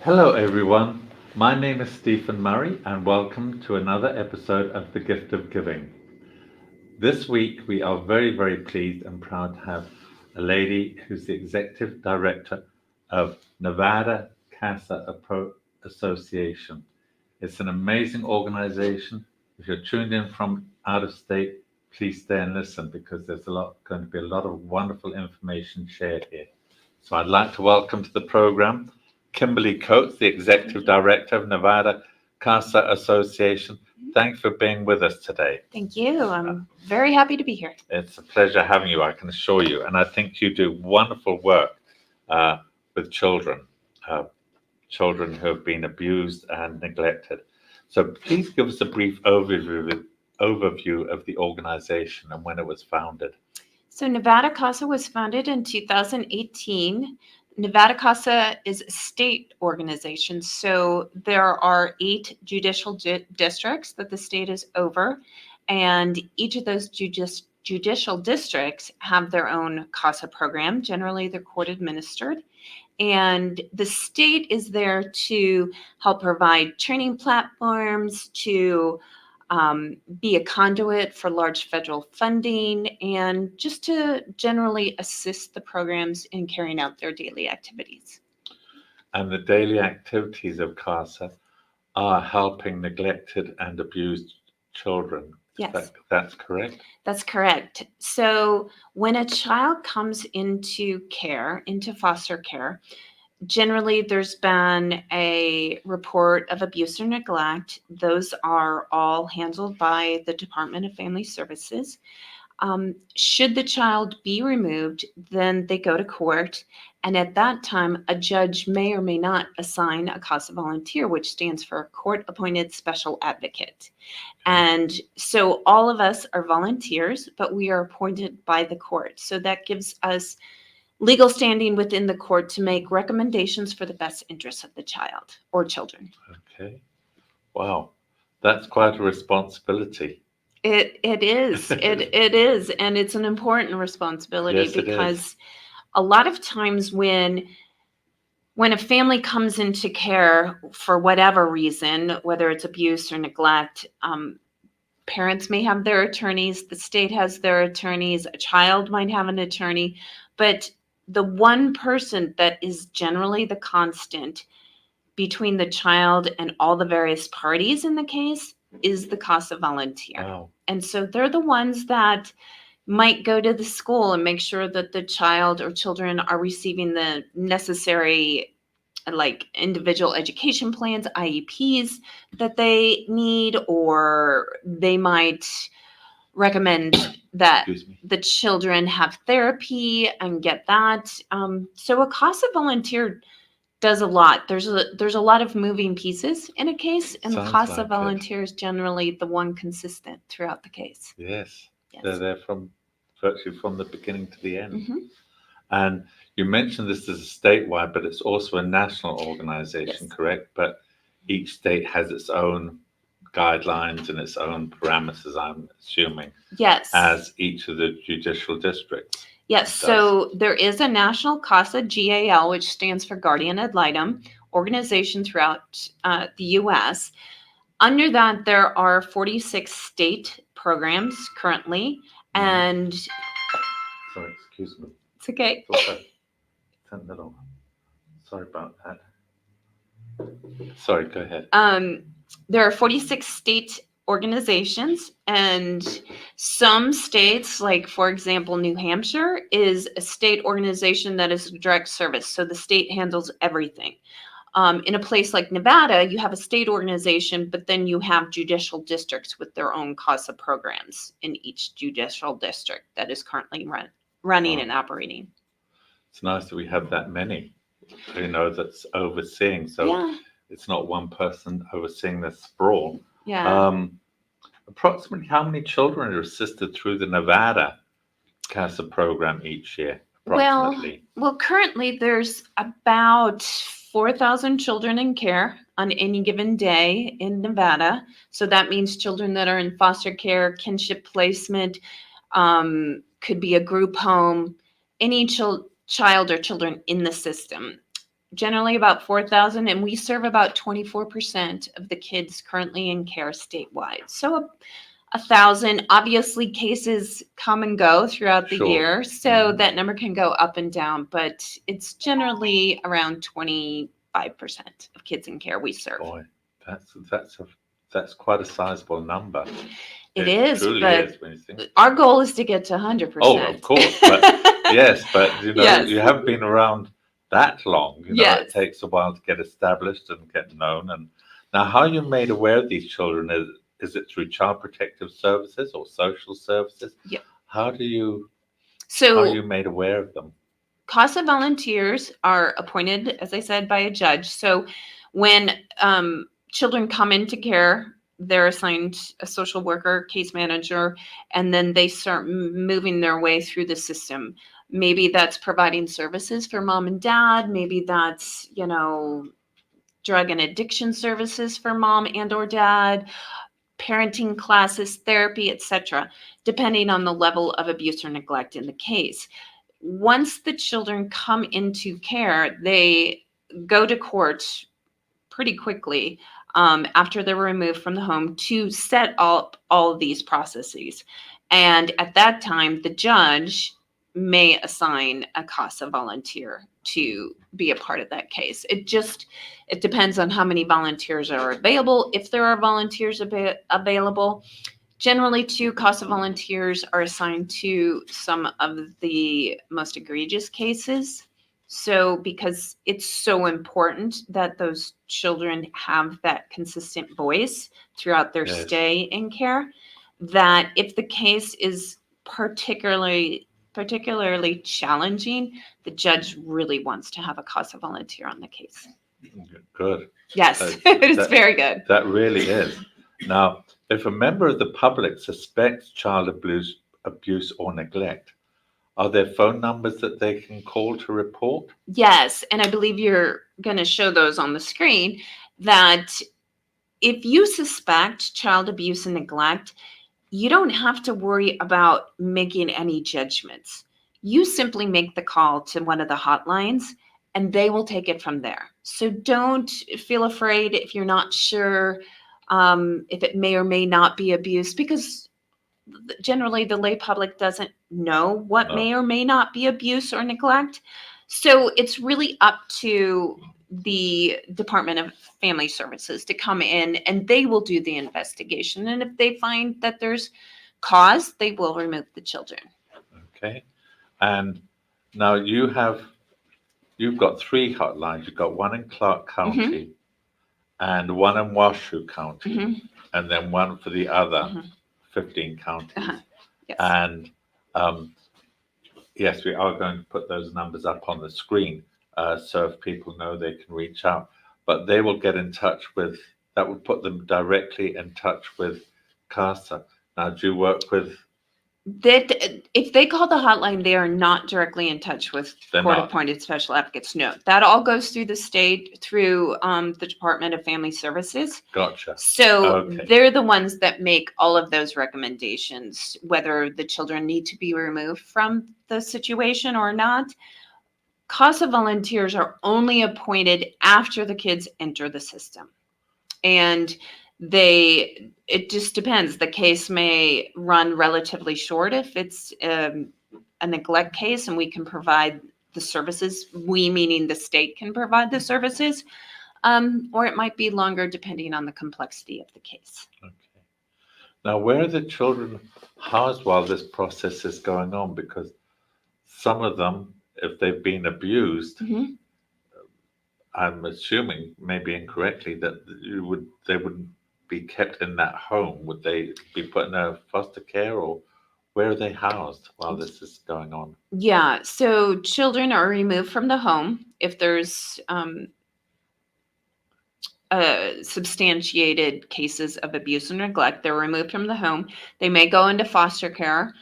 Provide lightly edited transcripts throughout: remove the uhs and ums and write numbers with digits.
Hello, everyone. My name is Stephen Murray, and welcome to another episode of The Gift of Giving. This week, we are very, very pleased and proud to have a lady who's the executive director of Nevada CASA Association. It's an amazing organization. If you're tuned in from out of state, please stay and listen because there's going to be a lot of wonderful information shared here. So I'd like to welcome to the program Kimberly Coates, the Executive Director of Nevada CASA Association. Thanks for being with us today. Thank you. I'm very happy to be here. It's a pleasure having you, I can assure you. And I think you do wonderful work with children, children who have been abused and neglected. So please give us a brief overview of the organization and when it was founded. So Nevada CASA was founded in 2018. Nevada CASA is a state organization. So there are 8 judicial districts that the state is over. And each of those judicial districts have their own CASA program. Generally, they're court administered. And the state is there to help provide training platforms, to be a conduit for large federal funding, and just to generally assist the programs in carrying out their daily activities. And the daily activities of CASA are helping neglected and abused children. Yes. That's correct? That's correct. So when a child comes into care, into foster care, generally, there's been a report of abuse or neglect. Those are all handled by the Department of Family Services. Should the child be removed, then they go to court. And at that time, a judge may or may not assign a CASA volunteer, which stands for Court-Appointed Special Advocate. And so all of us are volunteers, but we are appointed by the court. So that gives us legal standing within the court to make recommendations for the best interests of the child or children. Okay. Wow. That's quite a responsibility. It is. It is. And it's an important responsibility. Yes, because a lot of times when a family comes into care for whatever reason, whether it's abuse or neglect, parents may have their attorneys, the state has their attorneys, a child might have an attorney, but the one person that is generally the constant between the child and all the various parties in the case is the CASA volunteer. Wow. And so they're the ones that might go to the school and make sure that the child or children are receiving the necessary individual education plans, IEPs that they need, or they might recommend that the children have therapy and get that. So a CASA volunteer does a lot. There's a lot of moving pieces in a case, and the CASA volunteer is generally the one consistent throughout the case. Yes. They're there virtually from the beginning to the end. Mm-hmm. And you mentioned this is a statewide, but it's also a national organization, correct? But each state has its own guidelines and its own parameters, I'm assuming. Yes. As each of the judicial districts. Yes. So there is a national CASA GAL, which stands for Guardian Ad Litem, organization throughout the U.S. Under that, there are 46 state programs currently. And sorry, excuse me. It's okay. Sorry about that. Sorry, go ahead. There are 46 state organizations, and some states, like for example, New Hampshire is a state organization that is a direct service. So the state handles everything. In a place like Nevada, you have a state organization, but then you have judicial districts with their own CASA programs in each judicial district that is currently running and operating. It's nice that we have that many, that's overseeing. So it's not one person overseeing the sprawl. Yeah. Approximately how many children are assisted through the Nevada CASA program each year? Approximately. Well, currently there's about 4,000 children in care on any given day in Nevada. So that means children that are in foster care, kinship placement, could be a group home, any child or children in the system. generally about 4,000, and we serve about 24% of the kids currently in care statewide. So 1,000. Obviously, cases come and go throughout the Sure. year, so that number can go up and down, but it's generally around 25% of kids in care we serve. Boy, that's quite a sizable number. It is, truly but is when you think. our goal is to get to 100%. Oh, of course, but yes, but Yes. you haven't been around that long. Yes. It takes a while to get established and get known. And now, how are you made aware of these children? Is it through Child Protective Services or social services? Yep. How are you So made aware of them? CASA volunteers are appointed, as I said, by a judge. So when children come into care, they're assigned a social worker, case manager, and then they start moving their way through the system. Maybe that's providing services for mom and dad. Maybe that's, drug and addiction services for mom and or dad, parenting classes, therapy, etc., depending on the level of abuse or neglect in the case. Once the children come into care, they go to court pretty quickly after they're removed from the home to set up all of these processes. And at that time, the judge may assign a CASA volunteer to be a part of that case. It depends on how many volunteers are available. If there are volunteers available, generally, too, CASA volunteers are assigned to some of the most egregious cases. So, because it's so important that those children have that consistent voice throughout their Yes. stay in care, that if the case is particularly challenging, the judge really wants to have a CASA volunteer on the case. Good. Yes, it's very good. That really is. Now, if a member of the public suspects child abuse or neglect, are there phone numbers that they can call to report? Yes, and I believe you're going to show those on the screen, that if you suspect child abuse and neglect, you don't have to worry about making any judgments. You simply make the call to one of the hotlines and they will take it from there. So don't feel afraid if you're not sure if it may or may not be abuse, because generally the lay public doesn't know what may or may not be abuse or neglect. So it's really up to the Department of Family Services to come in and they will do the investigation. And if they find that there's cause, they will remove the children. Okay. And now you've got 3 hotlines. You've got one in Clark County and one in Washoe County, and then one for the other 15 counties. Yes. And yes, we are going to put those numbers up on the screen, so if people know, they can reach out. But they will get in touch with, that will put them directly in touch with CASA. Now, do you work with? That if they call the hotline, they are not directly in touch with court-appointed special advocates. No, that all goes through the state, through the Department of Family Services. Gotcha. So Okay. They're the ones that make all of those recommendations, whether the children need to be removed from the situation or not. CASA volunteers are only appointed after the kids enter the system. And it just depends. The case may run relatively short if it's a neglect case and we can provide the services, we meaning the state can provide the services, or it might be longer depending on the complexity of the case. Okay. Now, where are the children housed while this process is going on? Because some of them, if they've been abused, I'm assuming, maybe incorrectly, that they wouldn't be kept in that home. Would they be put in a foster care, or where are they housed while this is going on? Yeah, so children are removed from the home if there's substantiated cases of abuse and neglect. They're removed from the home. They may go into foster care.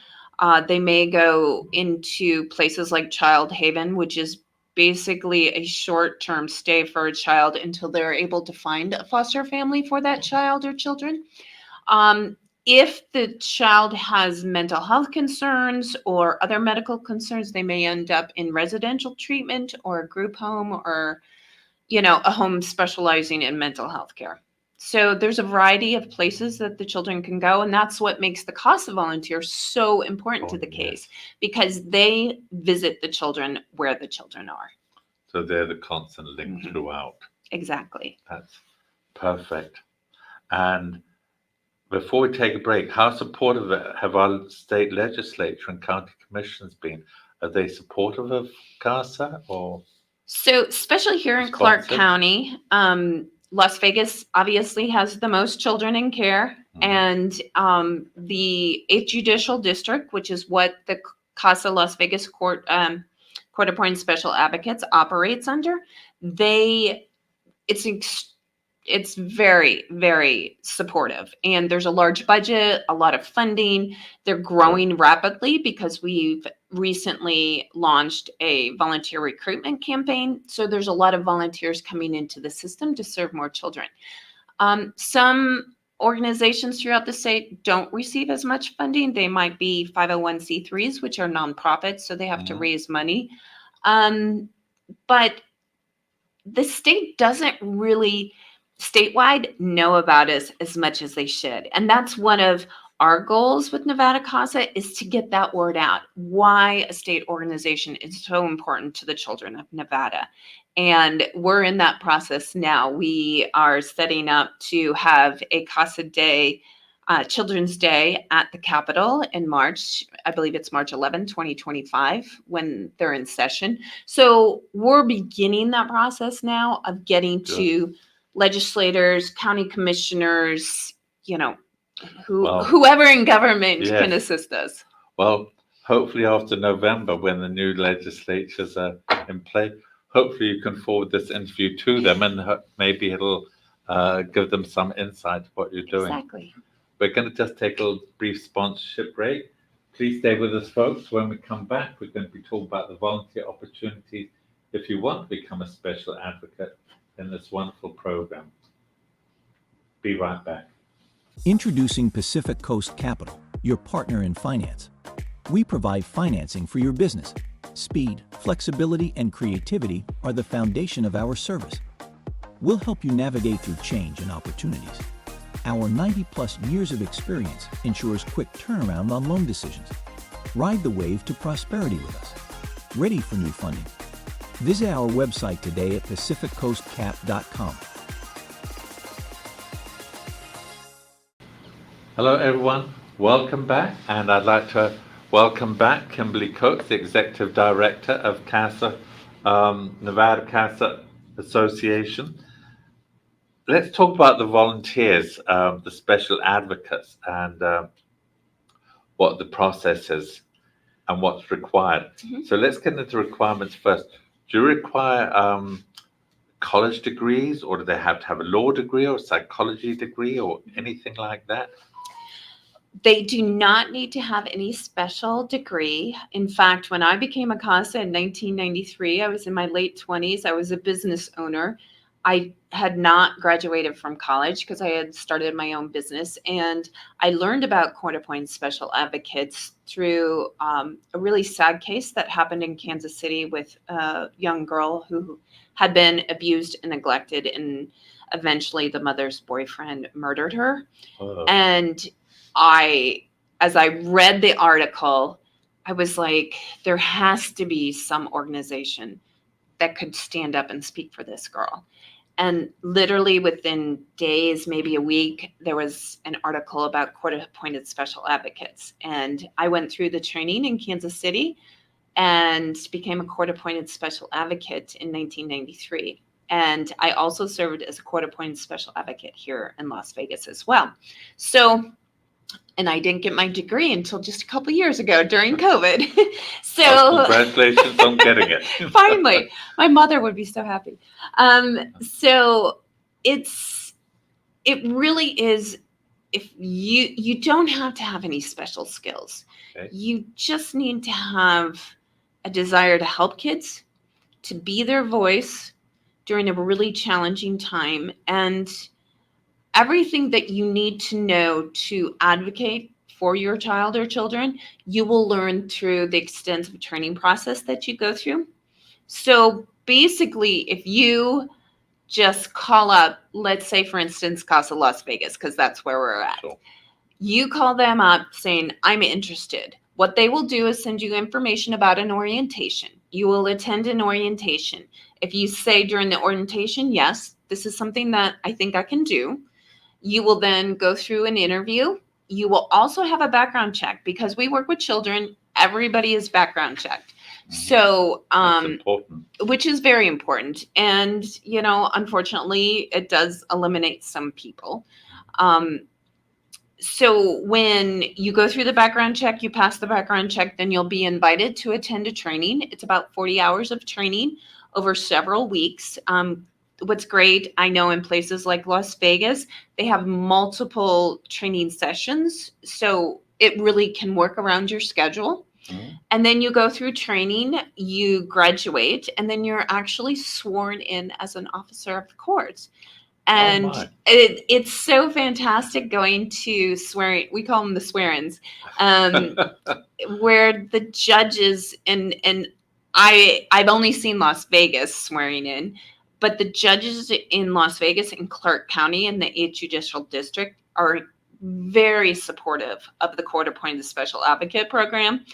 They may go into places like Child Haven, which is basically a short-term stay for a child until they're able to find a foster family for that child or children. If the child has mental health concerns or other medical concerns, they may end up in residential treatment or a group home or a home specializing in mental health care. So there's a variety of places that the children can go, and that's what makes the CASA volunteers so important to Oh, the yes. case, because they visit the children where the children are. So they're the constant link Mhm. throughout. Exactly. That's perfect. And before we take a break, how supportive have our state legislature and county commissions been? Are they supportive of CASA or So, especially here in Clark responsive? County, Las Vegas obviously has the most children in care, and the 8th Judicial District, which is what the CASA Las Vegas Court Appointed Special Advocates operates under, they it's it's very, very supportive. And there's a large budget, a lot of funding. They're growing rapidly because we've recently launched a volunteer recruitment campaign. So there's a lot of volunteers coming into the system to serve more children. Some organizations throughout the state don't receive as much funding. They might be 501c3s, which are nonprofits, so they have to raise money. But the state doesn't really statewide know about us as much as they should. And that's one of our goals with Nevada CASA, is to get that word out, why a state organization is so important to the children of Nevada. And we're in that process now. We are setting up to have a CASA Day, Children's Day at the Capitol in March. I believe it's March 11, 2025, when they're in session. So we're beginning that process now of getting to legislators, county commissioners, whoever in government can assist us. Well, hopefully after November, when the new legislatures are in play, hopefully you can forward this interview to them, and maybe it'll give them some insight to what you're doing. Exactly. We're going to just take a brief sponsorship break. Please stay with us, folks. When we come back, we're going to be talking about the volunteer opportunities if you want to become a special advocate in this wonderful program. Be right back. Introducing Pacific Coast Capital, your partner in finance. We provide financing for your business. Speed, flexibility, and creativity are the foundation of our service. We'll help you navigate through change and opportunities. Our 90-plus years of experience ensures quick turnaround on loan decisions. Ride the wave to prosperity with us. Ready for new funding? Visit our website today at pacificcoastcap.com. Hello, everyone. Welcome back. And I'd like to welcome back Kimberly Coates, the Executive Director of CASA, Nevada CASA Association. Let's talk about the volunteers, the special advocates, and what the process is and what's required. So let's get into requirements first. Do you require college degrees, or do they have to have a law degree or a psychology degree or anything like that? They do not need to have any special degree. In fact, when I became a CASA in 1993, I was in my late 20s. I was a business owner. I had not graduated from college because I had started my own business. And I learned about court-appointed special advocates through a really sad case that happened in Kansas City with a young girl who had been abused and neglected. And eventually the mother's boyfriend murdered her. And as I read the article, I was like, there has to be some organization that could stand up and speak for this girl. And literally within days, maybe a week, there was an article about court-appointed special advocates. And I went through the training in Kansas City and became a court-appointed special advocate in 1993. And I also served as a court-appointed special advocate here in Las Vegas as well. And I didn't get my degree until just a couple of years ago during COVID. So congratulations on getting it. Finally, my mother would be so happy. So it really is, if you don't have to have any special skills. Okay. You just need to have a desire to help kids, to be their voice during a really challenging time, and everything that you need to know to advocate for your child or children, you will learn through the extensive training process that you go through. So basically, if you just call up, let's say, for instance, CASA Las Vegas, because that's where we're at. Sure. You call them up saying, I'm interested. What they will do is send you information about an orientation. You will attend an orientation. If you say during the orientation, yes, this is something that I think I can do, you will then go through an interview. You will also have a background check because we work with children. Everybody is background checked. So, That's important. which is very important. And, unfortunately, it does eliminate some people. So when you go through the background check, you pass the background check, then you'll be invited to attend a training. It's about 40 hours of training over several weeks. What's great, I know in places like Las Vegas, they have multiple training sessions. So it really can work around your schedule. Mm-hmm. And then you go through training, you graduate, and then you're actually sworn in as an officer of the court. And it's so fantastic going to swearing. We call them the swear-ins, where the judges and I've only seen Las Vegas swearing in, but the judges in Las Vegas and Clark County in the 8th Judicial District are very supportive of the court-appointed special advocate program.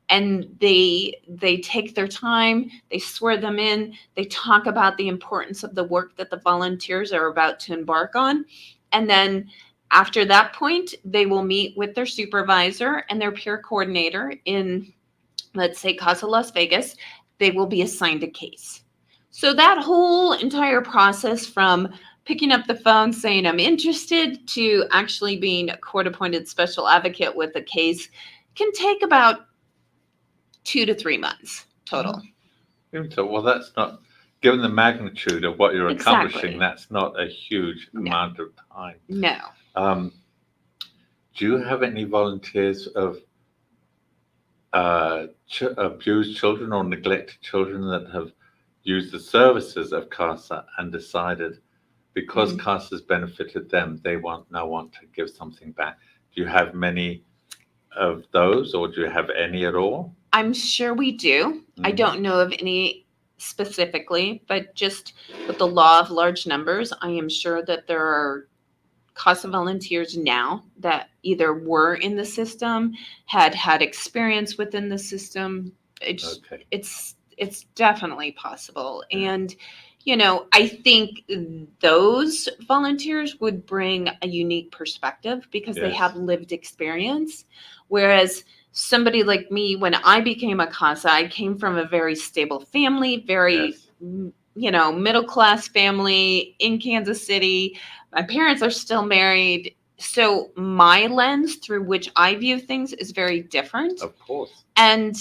And they take their time, they swear them in, they talk about the importance of the work that the volunteers are about to embark on. And then after that point, they will meet with their supervisor and their peer coordinator in, let's say, CASA Las Vegas. They will be assigned a case. So that whole entire process from picking up the phone saying I'm interested to actually being a court-appointed special advocate with a case can take about 2 to 3 months total. So, well, that's not, given the magnitude of what you're accomplishing, Exactly. that's not a huge amount of time. No. Do you have any volunteers of abused children or neglected children that have used the services of CASA and decided because CASA's benefited them, they now want to give something back? Do you have many of those, or do you have any at all? I'm sure we do. I don't know of any specifically, but just with the law of large numbers, I am sure that there are CASA volunteers now that either were in the system, had experience within the system. It's definitely possible. And, I think those volunteers would bring a unique perspective because they have lived experience. Whereas somebody like me, when I became a CASA, I came from a very stable family, very, middle-class family in Kansas City. My parents are still married. So my lens through which I view things is very different. Of course. And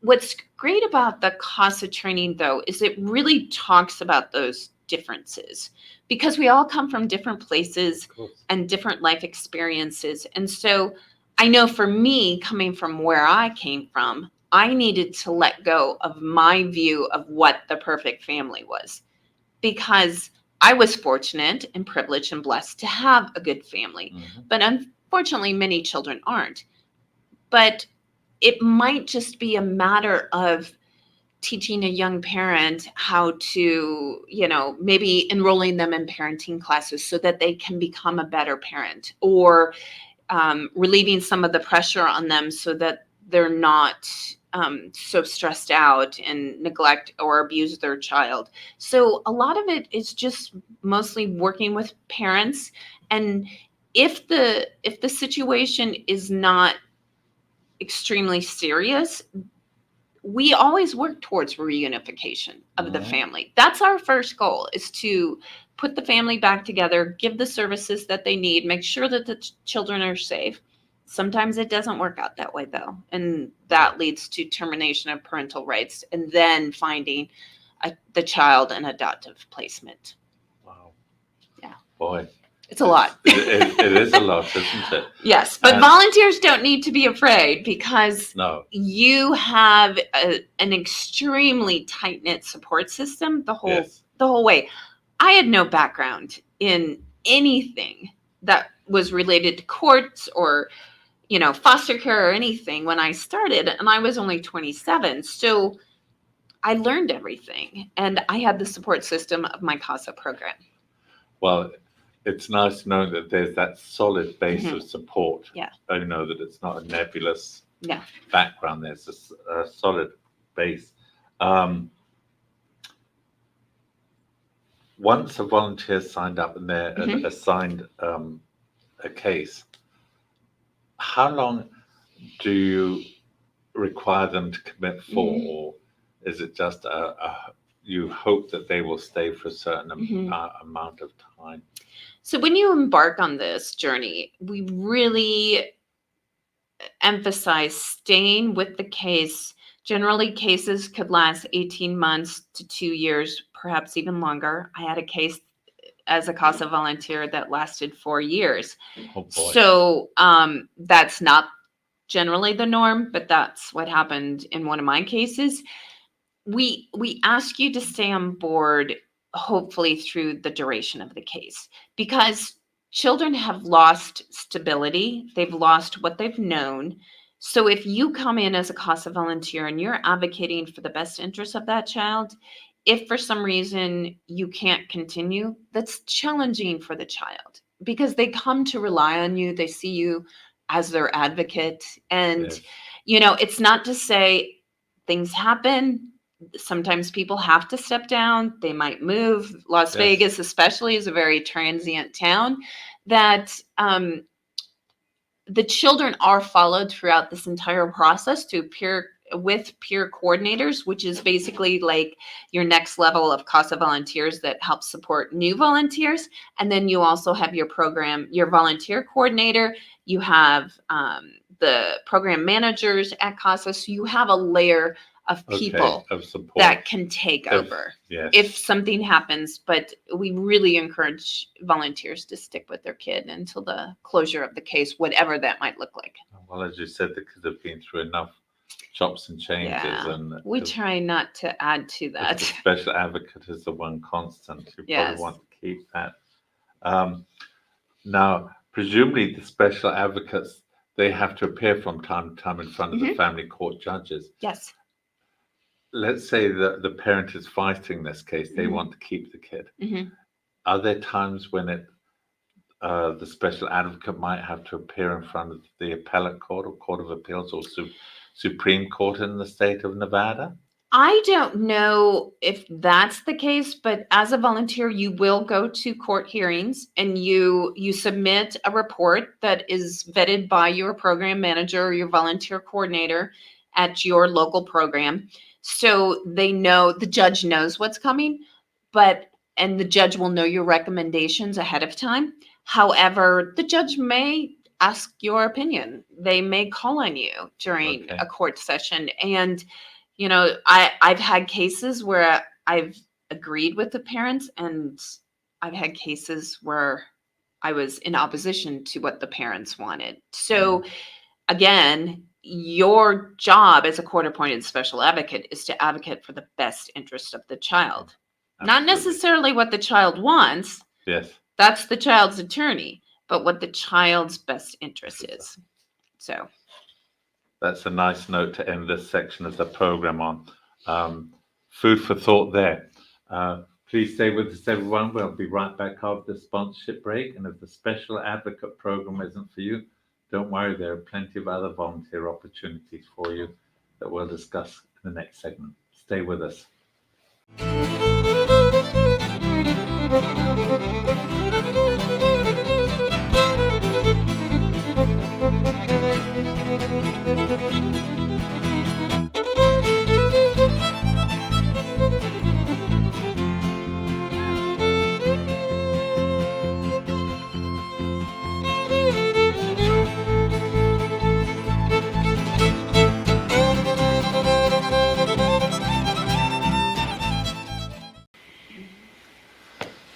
what's great about the CASA training, though, is it really talks about those differences because we all come from different places and different life experiences. And so I know for me, coming from where I came from, I needed to let go of my view of what the perfect family was because I was fortunate and privileged and blessed to have a good family. But unfortunately, many children aren't. But it might just be a matter of teaching a young parent how to, maybe enrolling them in parenting classes so that they can become a better parent, or relieving some of the pressure on them so that they're not so stressed out and neglect or abuse their child. So a lot of it is just mostly working with parents. And if the situation is not extremely serious, we always work towards reunification of the family. That's our first goal, is to put the family back together, give the services that they need, make sure that the children are safe. Sometimes it doesn't work out that way, though, and that leads to termination of parental rights and then finding the child an adoptive placement. Wow. Yeah. Boy. It's a lot. It is a lot, isn't it? Yes, but volunteers don't need to be afraid because you have an extremely tight-knit support system the whole way. I had no background in anything that was related to courts or, foster care or anything when I started, and I was only 27. So I learned everything, and I had the support system of my CASA program. Well, it's nice knowing that there's that solid base of support. Yeah. I know that it's not a nebulous Yeah. background. There's a solid base. Um, Once a volunteer signed up and they're assigned a case, how long do you require them to commit for, or is it just you hope that they will stay for a certain amount of time? So when you embark on this journey, we really emphasize staying with the case. Generally, cases could last 18 months to 2 years, perhaps even longer. I had a case as a CASA volunteer that lasted 4 years. Oh boy. So that's not generally the norm, but that's what happened in one of my cases. We ask you to stay on board, hopefully through the duration of the case, because children have lost stability. They've lost what they've known. So if you come in as a CASA volunteer and you're advocating for the best interest of that child, if for some reason you can't continue, that's challenging for the child because they come to rely on you. They see you as their advocate. And, Yes. It's not to say things happen. Sometimes people have to step down. They might move. Las Vegas, especially, is a very transient town that the children are followed throughout this entire process with peer coordinators, which is basically like your next level of CASA volunteers that help support new volunteers. And then you also have your volunteer coordinator. You have the program managers at CASA. So you have a layer of people of support that can take over if something happens. But we really encourage volunteers to stick with their kid until the closure of the case, whatever that might look like. Well, as you said, the kids have been through enough chops and changes, and we try not to add to that. The special advocate is the one constant. You probably want to keep that. Now, presumably, the special advocates, they have to appear from time to time in front of the family court judges. Yes. Let's say that the parent is fighting this case, they want to keep the kid. Are there times when the special advocate might have to appear in front of the appellate court or court of appeals or Supreme Court in the state of Nevada? I don't know if that's the case, but as a volunteer, you will go to court hearings and you submit a report that is vetted by your program manager or your volunteer coordinator at your local program. So they know, the judge knows what's coming, and the judge will know your recommendations ahead of time. However, the judge may ask your opinion. They may call on you during a court session. And, I've had cases where I've agreed with the parents, and I've had cases where I was in opposition to what the parents wanted. So again, your job as a court-appointed special advocate is to advocate for the best interest of the child. Not necessarily what the child wants. Yes. That's the child's attorney, but what the child's best interest is. So that's a nice note to end this section of the program on. Food for thought there. Please stay with us, everyone. We'll be right back after the sponsorship break. And if the special advocate program isn't for you, don't worry, there are plenty of other volunteer opportunities for you that we'll discuss in the next segment. Stay with us.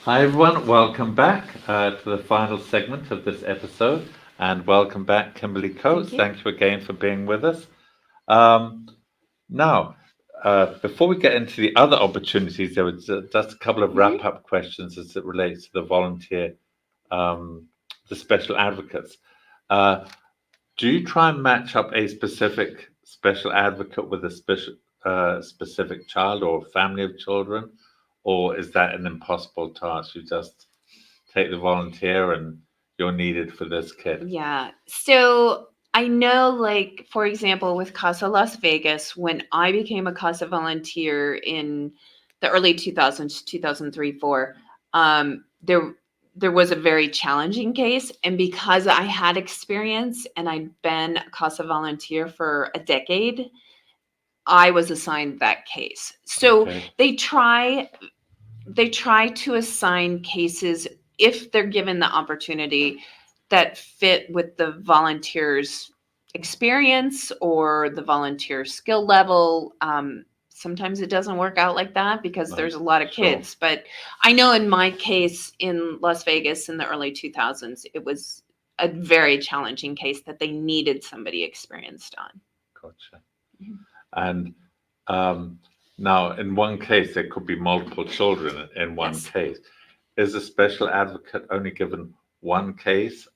Hi everyone, welcome back to the final segment of this episode, and welcome back Kimberly Coates. Thank you again for being with us. Now, before we get into the other opportunities, there was just a couple of wrap-up questions as it relates to the volunteer, the special advocates. Do you try and match up a specific special advocate with a specific child or family of children, or is that an impossible task? You just take the volunteer and you're needed for this kid. Yeah. So I know, like, for example, with CASA Las Vegas, when I became a CASA volunteer in the early 2000s, 2003, 4, there was a very challenging case. And because I had experience and I'd been a CASA volunteer for a decade, I was assigned that case. So Okay. they try to assign cases, if they're given the opportunity, that fit with the volunteer's experience or the volunteer skill level. Sometimes it doesn't work out like that because Right. there's a lot of Sure. kids. But I know in my case in Las Vegas in the early 2000s, it was a very challenging case that they needed somebody experienced on. Gotcha. Mhm. And now, in one case, there could be multiple children in one Yes. case. Is a special advocate only given one case,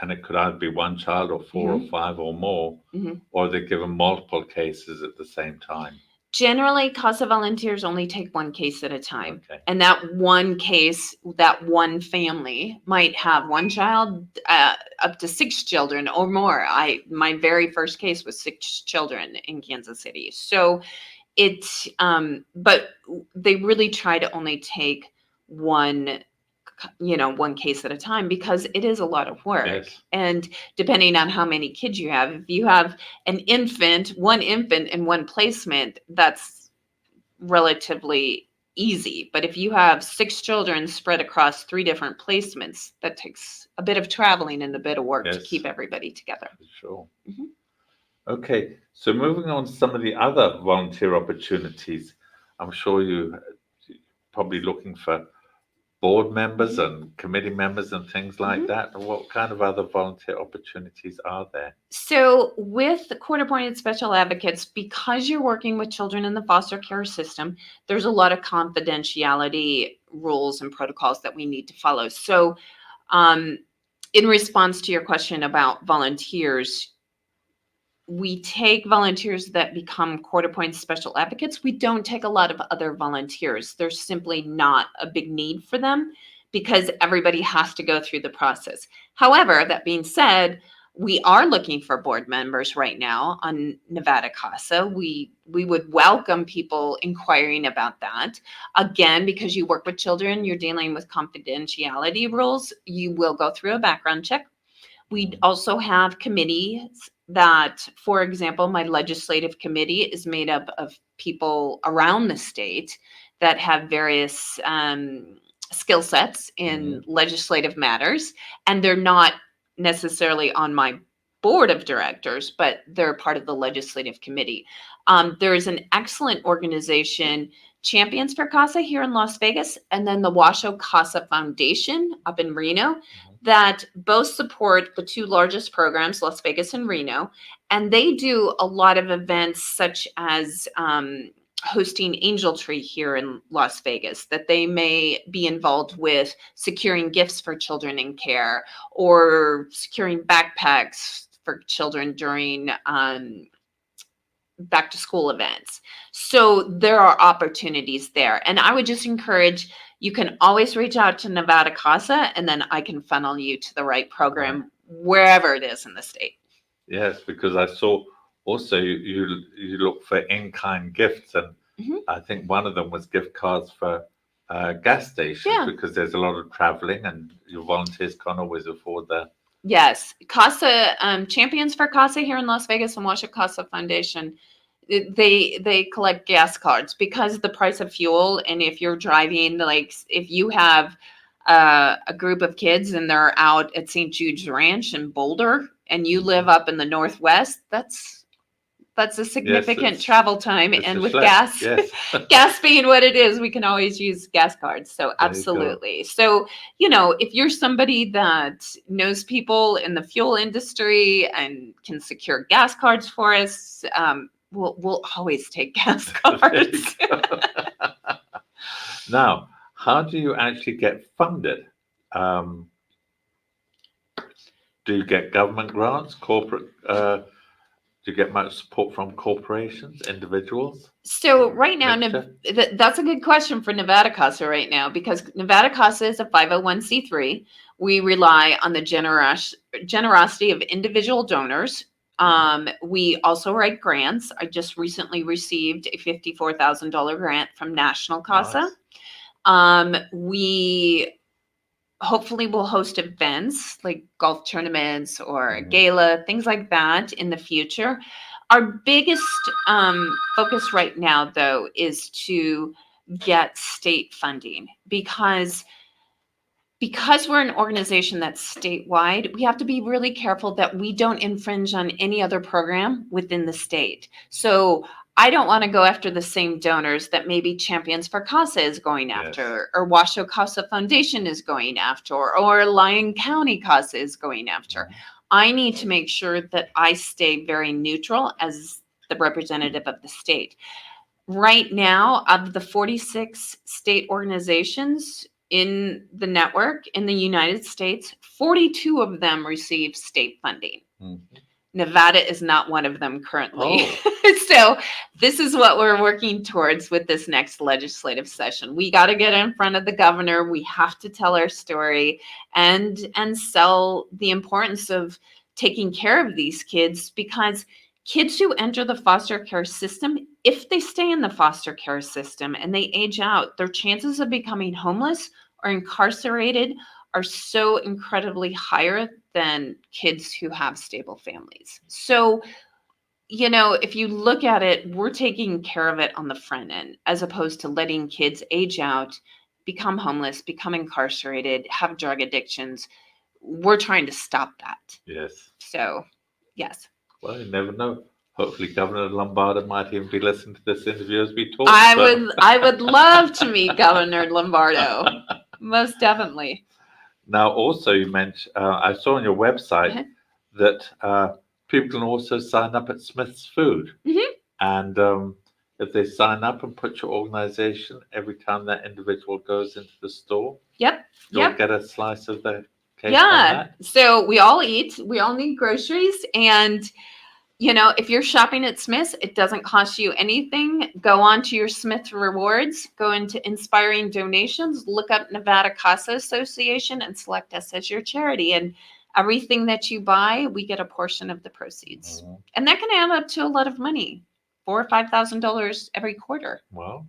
and it could either be one child or 4 or 5 or more, Mhm. or they're given multiple cases at the same time? Generally, CASA volunteers only take one case at a time. Okay. And that one case, that one family might have one child, up to 6 children or more. My very first case was 6 children in Kansas City. So but they really try to only take one one case at a time because it is a lot of work. Yes. And depending on how many kids you have, if you have one infant in one placement, that's relatively easy. But if you have 6 children spread across 3 different placements, that takes a bit of traveling and a bit of work to Yes. keep everybody together. For sure. Mhm. Okay, so moving on to some of the other volunteer opportunities, I'm sure you're probably looking for board members and committee members and things like Mhm. that. What kind of other volunteer opportunities are there? So, with the court appointed special advocates, because you're working with children in the foster care system, there's a lot of confidentiality rules and protocols that we need to follow. So, um, in response to your question about volunteers, we take volunteers that become court appointed special advocates. We don't take a lot of other volunteers. There's simply not a big need for them because everybody has to go through the process. However, that being said, we are looking for board members right now on Nevada CASA. We would welcome people inquiring about that. Again, because you work with children, you're dealing with confidentiality rules. You will go through a background check. We also have committees that, for example, my legislative committee is made up of people around the state that have various skill sets in legislative matters, and they're not necessarily on my board of directors, but they're part of the legislative committee. There is an excellent organization, Champions for CASA, here in Las Vegas, and then the Washoe CASA Foundation up in Reno, that both support the 2 largest programs, Las Vegas and Reno. And they do a lot of events such as hosting Angel Tree here in Las Vegas, that they may be involved with securing gifts for children in care or securing backpacks for children during back to school events. So there are opportunities there. And I would just encourage, you can always reach out to Nevada CASA and then I can funnel you to the right program wherever it is in the state. Yes, because I saw also you look for in-kind gifts, and I think one of them was gift cards for gas stations because there's a lot of traveling and your volunteers can't always afford that. Yes, CASA, Champions for CASA here in Las Vegas and Washoe CASA Foundation, they collect gas cards because the price of fuel. And if you're driving, like if you have a group of kids and they're out at St. Jude's Ranch in Boulder and you live up in the Northwest, that's a significant travel time. And with gas, gas being what it is, we can always use gas cards. So absolutely. So, if you're somebody that knows people in the fuel industry and can secure gas cards for us, we'll always take gas cards. Now, how do you actually get funded? Do you get government grants, corporate Do you get much support from corporations, individuals? So right now, Mixture? that's a good question for Nevada CASA right now, because Nevada CASA is a 501c3. We rely on the generosity of individual donors. We also write grants. I just recently received a $54,000 grant from National CASA. We hopefully will host events like golf tournaments or a gala, things like that in the future. Our biggest focus right now, though, is to get state funding, because we're an organization that's statewide. We have to be really careful that we don't infringe on any other program within the state. So I don't want to go after the same donors that maybe Champions for CASA is going after, or Washoe CASA Foundation is going after, or Lyon County CASA is going after. I need to make sure that I stay very neutral as the representative of the state. Right now, of the 46 state organizations in the network in the United States, 42 of them receive state funding. Nevada is not one of them currently. So this is what we're working towards with this next legislative session. We got to get in front of the governor. We have to tell our story and sell the importance of taking care of these kids, because kids who enter the foster care system, if they stay in the foster care system and they age out, their chances of becoming homeless or incarcerated are so incredibly higher than kids who have stable families. So, you know, if you look at it, we're taking care of it on the front end, as opposed to letting kids age out, become homeless, become incarcerated, have drug addictions. We're trying to stop that. Yes. So, yes. Well, you never know. Hopefully, Governor Lombardo might even be listening to this interview as we talk. I would love to meet Governor Lombardo. Most definitely. Now, also, you mentioned, I saw on your website that people can also sign up at Smith's Food. And if they sign up and put your organization, every time that individual goes into the store, you'll get a slice of the cake on that. So we all eat, we all need groceries. And, you know, if you're shopping at Smith's, it doesn't cost you anything. Go on to your Smith Rewards, go into Inspiring Donations, look up Nevada CASA Association and select us as your charity. And everything that you buy, we get a portion of the proceeds. And that can add up to a lot of money, $4,000 or $5,000 every quarter. Well,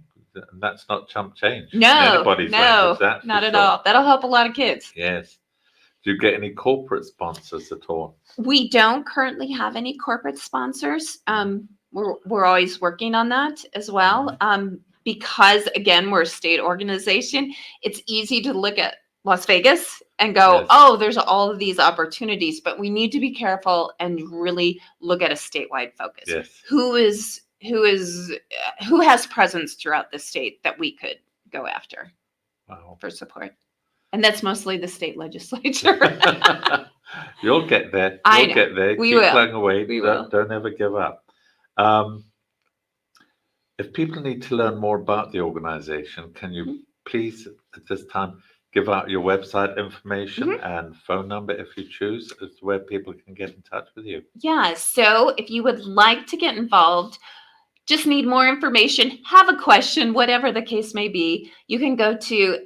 that's not chump change. No, anybody's language, that's not for at sure. all. That'll help a lot of kids. Yes. Do you get any corporate sponsors at all? We don't currently have any corporate sponsors. We're always working on that as well. Because again, we're a state organization. It's easy to look at Las Vegas and go, oh, there's all of these opportunities, but we need to be careful and really look at a statewide focus. Yes. Who has presence throughout the state that we could go after for support? And that's mostly the state legislature. You'll get there. You'll get there. We Keep will. plugging away. We will. Don't ever give up. If people need to learn more about the organization, can you please at this time give out your website information and phone number if you choose, as to where people can get in touch with you? Yeah. So if you would like to get involved, just need more information, have a question, whatever the case may be, you can go to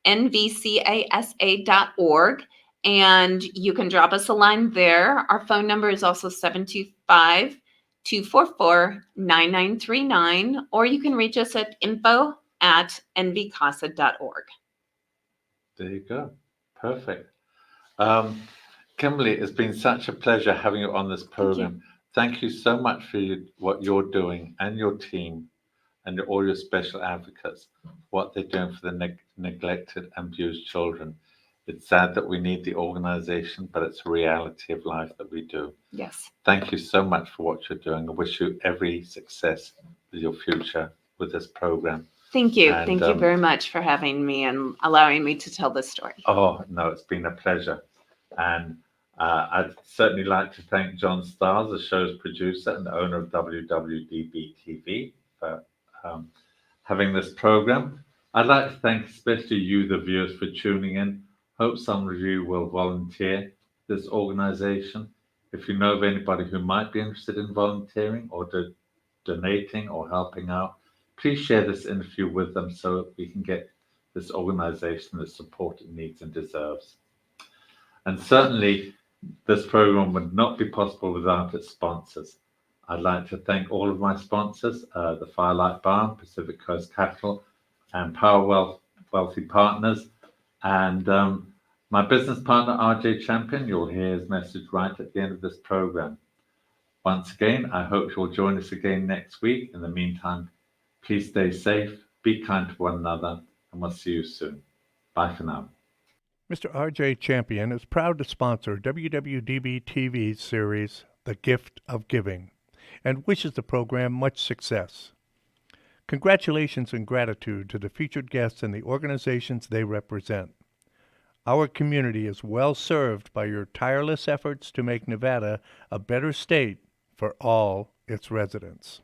nvcasa.org, and you can drop us a line there. Our phone number is also 725-244-9939, or you can reach us at info@nvcasa.org. There you go. Perfect. Kimberly, it's been such a pleasure having you on this program. Thank you so much for what you're doing, and your team and all your special advocates, what they're doing for the neglected and abused children. It's sad that we need the organization, but it's a reality of life that we do. Yes. Thank you so much for what you're doing. I wish you every success with your future with this program. Thank you. Thank you very much for having me and allowing me to tell this story. Oh, no, it's been a pleasure. And I'd certainly like to thank John Stars, the show's producer and owner of WWDBTV, for having this program. I'd like to thank especially you, the viewers, for tuning in. Hope some of you will volunteer this organization. If you know of anybody who might be interested in volunteering or donating or helping out, please share this interview with them so we can get this organization the support it needs and deserves. And certainly, this program would not be possible without its sponsors. I'd like to thank all of my sponsors, the Firelight Bar, Pacific Coast Capital, and Power Wealthy Partners, and my business partner, RJ Champion. You'll hear his message right at the end of this program. Once again, I hope you'll join us again next week. In the meantime, please stay safe, be kind to one another, and we'll see you soon. Bye for now. Mr. R.J. Champion is proud to sponsor WWDB-TV's series, The Gift of Giving, and wishes the program much success. Congratulations and gratitude to the featured guests and the organizations they represent. Our community is well served by your tireless efforts to make Nevada a better state for all its residents.